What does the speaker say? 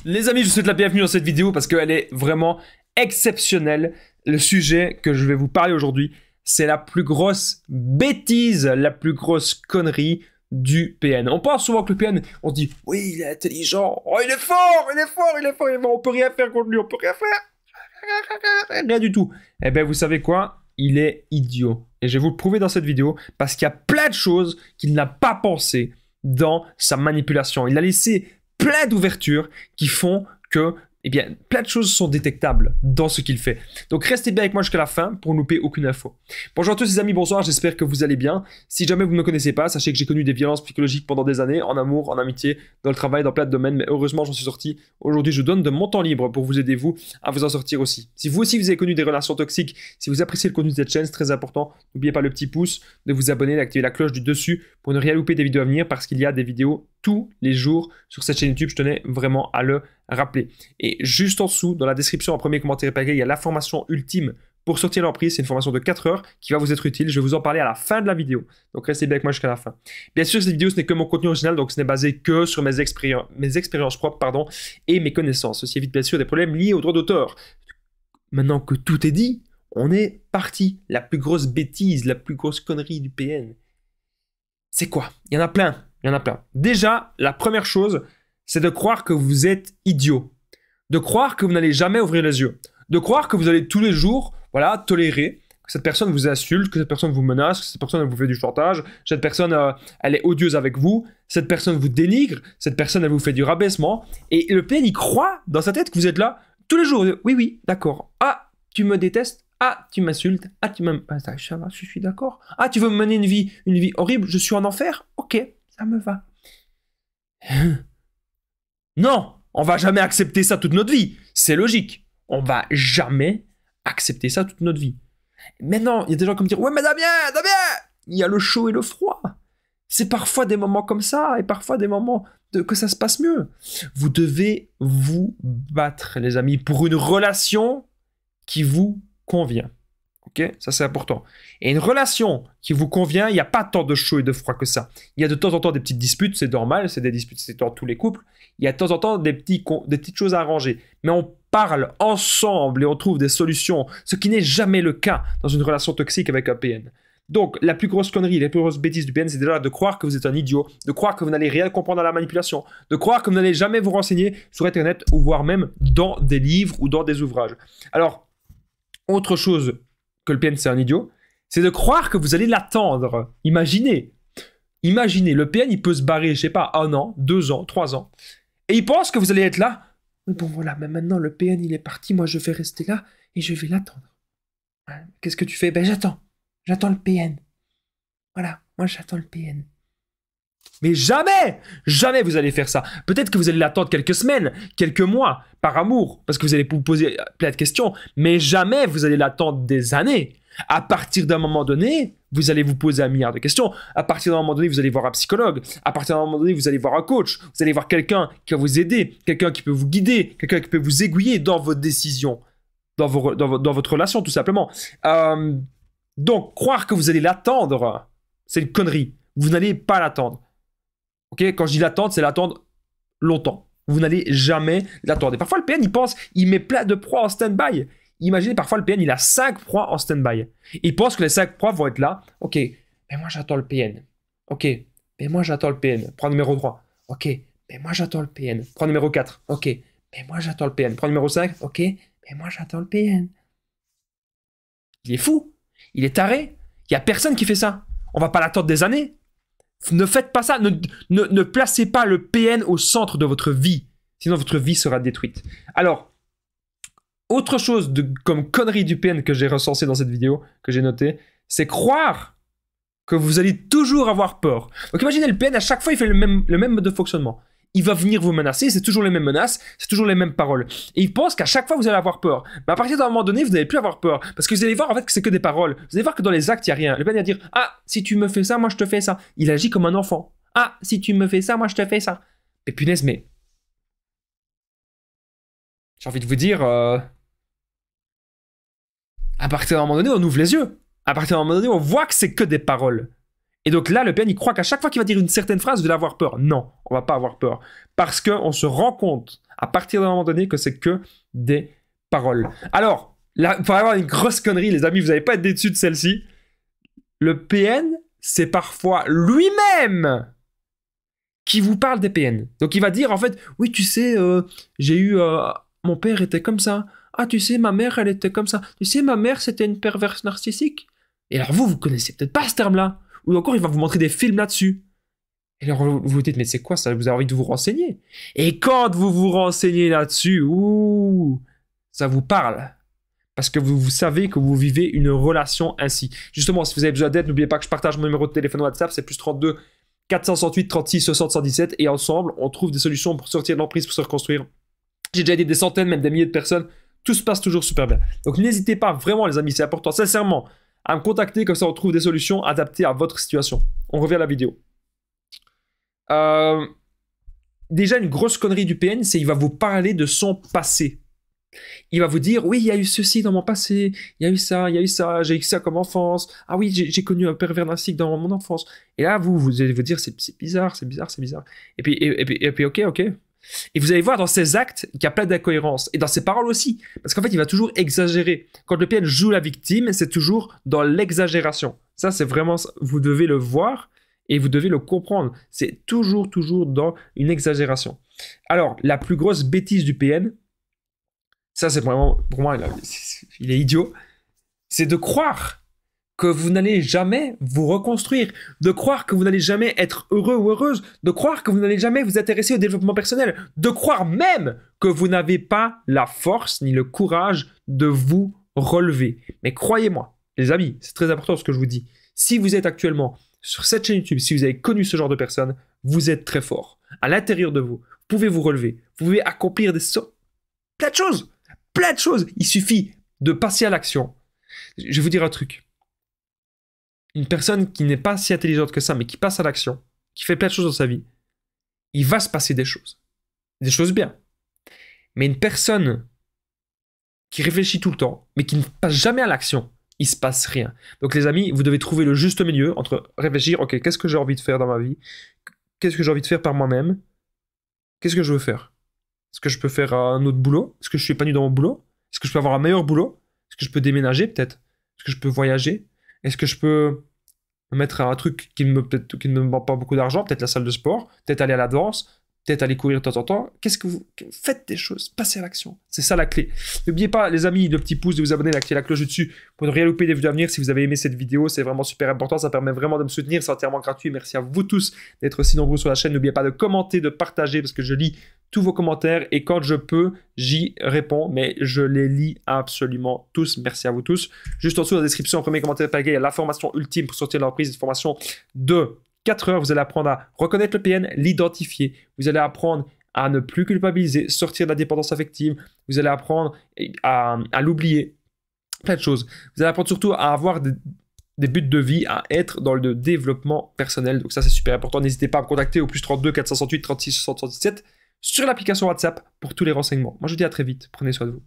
Les amis, je vous souhaite la bienvenue dans cette vidéo parce qu'elle est vraiment exceptionnelle. Le sujet que je vais vous parler aujourd'hui, c'est la plus grosse bêtise, la plus grosse connerie du PN. On pense souvent que le PN, on se dit « Oui, il est intelligent, oh, il est fort, il est fort, il est fort, il est fort, on peut rien faire contre lui, on peut rien faire. » Rien du tout. Eh bien, vous savez quoi? Il est idiot. Et je vais vous le prouver dans cette vidéo parce qu'il y a plein de choses qu'il n'a pas pensé dans sa manipulation. Il a laissé plein d'ouvertures qui font que, eh bien, plein de choses sont détectables dans ce qu'il fait. Donc restez bien avec moi jusqu'à la fin pour ne louper aucune info. Bonjour à tous les amis, bonsoir, j'espère que vous allez bien. Si jamais vous ne me connaissez pas, sachez que j'ai connu des violences psychologiques pendant des années, en amour, en amitié, dans le travail, dans plein de domaines, mais heureusement j'en suis sorti. Aujourd'hui je donne de mon temps libre pour vous aider vous à vous en sortir aussi. Si vous aussi vous avez connu des relations toxiques, si vous appréciez le contenu de cette chaîne, c'est très important, n'oubliez pas le petit pouce, de vous abonner, d'activer la cloche du dessus pour ne rien louper des vidéos à venir parce qu'il y a des vidéos tous les jours sur cette chaîne YouTube, je tenais vraiment à le rappeler. Et juste en dessous, dans la description, en premier commentaire épinglé, il y a la formation ultime pour sortir l'emprise. C'est une formation de 4 heures qui va vous être utile. Je vais vous en parler à la fin de la vidéo. Donc restez bien avec moi jusqu'à la fin. Bien sûr, cette vidéo, ce n'est que mon contenu original, donc ce n'est basé que sur mes expériences propres et mes connaissances. Ceci évite bien sûr des problèmes liés aux droits d'auteur. Maintenant que tout est dit, on est parti. La plus grosse bêtise, la plus grosse connerie du PN. C'est quoi? Il y en a plein. Il y en a plein. Déjà, la première chose, c'est de croire que vous êtes idiot. De croire que vous n'allez jamais ouvrir les yeux. De croire que vous allez tous les jours, voilà, tolérer que cette personne vous insulte, que cette personne vous menace, que cette personne elle vous fait du chantage, cette personne, elle est odieuse avec vous, cette personne vous dénigre, cette personne, elle vous fait du rabaissement. Et le PN, il croit dans sa tête que vous êtes là tous les jours. Oui, oui, d'accord. Ah, tu me détestes. Ah, tu m'insultes. Ah, tu m'aimes. Ah, ça va, je suis d'accord. Ah, tu veux me mener une vie horrible. Je suis en enfer. Ok, ça me va. Non, on va jamais accepter ça toute notre vie. C'est logique. On va jamais accepter ça toute notre vie. Maintenant, il y a des gens qui me disent « Ouais, mais Damien, il y a le chaud et le froid. » C'est parfois des moments comme ça et parfois des moments que ça se passe mieux. Vous devez vous battre, les amis, pour une relation qui vous convient. Ok, ça c'est important. Et une relation qui vous convient, il n'y a pas tant de chaud et de froid que ça. Il y a de temps en temps des petites disputes, c'est normal, c'est des disputes, c'est dans tous les couples. Il y a de temps en temps des petites choses à arranger. Mais on parle ensemble et on trouve des solutions, ce qui n'est jamais le cas dans une relation toxique avec un PN. Donc, la plus grosse connerie, la plus grosse bêtise du PN, c'est déjà de croire que vous êtes un idiot, de croire que vous n'allez rien comprendre à la manipulation, de croire que vous n'allez jamais vous renseigner sur Internet ou voire même dans des livres ou dans des ouvrages. Alors, autre chose que le PN c'est un idiot, c'est de croire que vous allez l'attendre. Imaginez, le PN il peut se barrer, je sais pas, 1 an, 2 ans, 3 ans, et il pense que vous allez être là. Bon voilà, mais maintenant le PN il est parti, moi je vais rester là et je vais l'attendre. Qu'est-ce que tu fais? Ben j'attends le PN. Voilà, moi j'attends le PN. Mais jamais vous allez faire ça. Peut-être que vous allez l'attendre quelques semaines, quelques mois, par amour, parce que vous allez vous poser plein de questions, mais jamais vous allez l'attendre des années. À partir d'un moment donné, vous allez vous poser 1 milliard de questions. À partir d'un moment donné, vous allez voir un psychologue. À partir d'un moment donné, vous allez voir un coach. Vous allez voir quelqu'un qui va vous aider, quelqu'un qui peut vous guider, quelqu'un qui peut vous aiguiller dans vos décisions, dans votre relation, tout simplement. Donc, croire que vous allez l'attendre, c'est une connerie. Vous n'allez pas l'attendre. Ok, quand je dis l'attendre, c'est l'attendre longtemps. Vous n'allez jamais l'attendre. Et parfois, le PN, il met plein de proies en stand-by. Imaginez, parfois, le PN, il a 5 proies en stand-by. Il pense que les 5 proies vont être là. Ok, mais moi, j'attends le PN. Ok, mais moi, j'attends le PN. Prends numéro 3. Ok, mais moi, j'attends le PN. Prends numéro 4. Ok, mais moi, j'attends le PN. Prends numéro 5. Ok, mais moi, j'attends le PN. Il est fou. Il est taré. Il n'y a personne qui fait ça. On va pas l'attendre des années. Ne faites pas ça, ne placez pas le PN au centre de votre vie, sinon votre vie sera détruite. Alors, autre chose comme connerie du PN que j'ai recensé dans cette vidéo, que j'ai noté, c'est croire que vous allez toujours avoir peur. Donc imaginez le PN, à chaque fois il fait le même mode de fonctionnement. Il va venir vous menacer, c'est toujours les mêmes menaces, c'est toujours les mêmes paroles. Et il pense qu'à chaque fois vous allez avoir peur. Mais à partir d'un moment donné, vous n'allez plus avoir peur. Parce que vous allez voir en fait que c'est que des paroles. Vous allez voir que dans les actes, il n'y a rien. Le PN va dire « Ah, si tu me fais ça, moi je te fais ça. » Il agit comme un enfant. « Ah, si tu me fais ça, moi je te fais ça. » Mais punaise, mais... J'ai envie de vous dire... À partir d'un moment donné, on ouvre les yeux. À partir d'un moment donné, on voit que c'est que des paroles. Et donc là, le PN, il croit qu'à chaque fois qu'il va dire une certaine phrase, vous allez avoir peur. Non, on va pas avoir peur. Parce qu'on se rend compte, à partir d'un moment donné, que c'est que des paroles. Alors, là, il faut avoir une grosse connerie, les amis, vous n'allez pas être déçus de celle-ci. Le PN, c'est parfois lui-même qui vous parle des PN. Donc il va dire, en fait, oui, tu sais, j'ai eu... mon père était comme ça. Ah, tu sais, ma mère, elle était comme ça. Tu sais, ma mère, c'était une perverse narcissique. Et alors vous connaissez peut-être pas ce terme-là. Ou encore, il va vous montrer des films là-dessus. Et alors vous vous dites, mais c'est quoi ça? Vous avez envie de vous renseigner. Et quand vous vous renseignez là-dessus, ouh, ça vous parle. Parce que vous savez que vous vivez une relation ainsi. Justement, si vous avez besoin d'aide, n'oubliez pas que je partage mon numéro de téléphone WhatsApp, c'est plus 32 468 36 60 117. Et ensemble, on trouve des solutions pour sortir de l'emprise, pour se reconstruire. J'ai déjà aidé des centaines, même des milliers de personnes. Tout se passe toujours super bien. Donc n'hésitez pas, vraiment les amis, c'est important, sincèrement, à me contacter, comme ça on trouve des solutions adaptées à votre situation. On revient à la vidéo. Déjà, une grosse connerie du PN, c'est qu'il va vous parler de son passé. Il va vous dire, oui, il y a eu ceci dans mon passé, il y a eu ça, j'ai eu ça comme enfance. Ah oui, j'ai connu un pervers narcissique dans mon enfance. Et là, vous allez vous dire, c'est bizarre. Et puis, ok. Et vous allez voir dans ses actes qu'il y a plein d'incohérences. Et dans ses paroles aussi. Parce qu'en fait, il va toujours exagérer. Quand le PN joue la victime, c'est toujours dans l'exagération. Ça, c'est vraiment... Vous devez le voir et vous devez le comprendre. C'est toujours dans une exagération. Alors, la plus grosse bêtise du PN, ça, c'est vraiment... Pour moi, il est idiot. C'est de croire que vous n'allez jamais vous reconstruire, de croire que vous n'allez jamais être heureux ou heureuse, de croire que vous n'allez jamais vous intéresser au développement personnel, de croire même que vous n'avez pas la force ni le courage de vous relever. Mais croyez-moi, les amis, c'est très important ce que je vous dis. Si vous êtes actuellement sur cette chaîne YouTube, si vous avez connu ce genre de personnes, vous êtes très fort. À l'intérieur de vous, vous pouvez vous relever, vous pouvez accomplir plein de choses. Il suffit de passer à l'action. Je vais vous dire un truc. Une personne qui n'est pas si intelligente que ça, mais qui passe à l'action, qui fait plein de choses dans sa vie, il va se passer des choses. Des choses bien. Mais une personne qui réfléchit tout le temps, mais qui ne passe jamais à l'action, il ne se passe rien. Donc les amis, vous devez trouver le juste milieu entre réfléchir, ok, qu'est-ce que j'ai envie de faire dans ma vie? Qu'est-ce que j'ai envie de faire par moi-même? Qu'est-ce que je veux faire? Est-ce que je peux faire un autre boulot? Est-ce que je suis épanoui dans mon boulot? Est-ce que je peux avoir un meilleur boulot? Est-ce que je peux déménager peut-être? Est-ce que je peux voyager? Est-ce que je peux me mettre à un truc qui ne me demande pas beaucoup d'argent? Peut-être la salle de sport, peut-être aller à la danse, peut-être aller courir de temps en temps. Faites des choses, passez à l'action. C'est ça la clé. N'oubliez pas, les amis, le petit pouce, de vous abonner, d'activer la cloche dessus pour ne rien louper des vidéos à venir. Si vous avez aimé cette vidéo, c'est vraiment super important. Ça permet vraiment de me soutenir. C'est entièrement gratuit. Merci à vous tous d'être si nombreux sur la chaîne. N'oubliez pas de commenter, de partager parce que je lis tous vos commentaires et quand je peux, j'y réponds. Mais je les lis absolument tous. Merci à vous tous. Juste en dessous, dans la description, premier commentaire tagué, il y a la formation ultime pour sortir de l'emprise. Une formation de 4 heures. Vous allez apprendre à reconnaître le PN, l'identifier. Vous allez apprendre à ne plus culpabiliser, sortir de la dépendance affective. Vous allez apprendre à l'oublier. Plein de choses. Vous allez apprendre surtout à avoir des buts de vie, à être dans le développement personnel. Donc ça, c'est super important. N'hésitez pas à me contacter au plus 32 468 36 77 sur l'application WhatsApp pour tous les renseignements. Moi, je vous dis à très vite. Prenez soin de vous.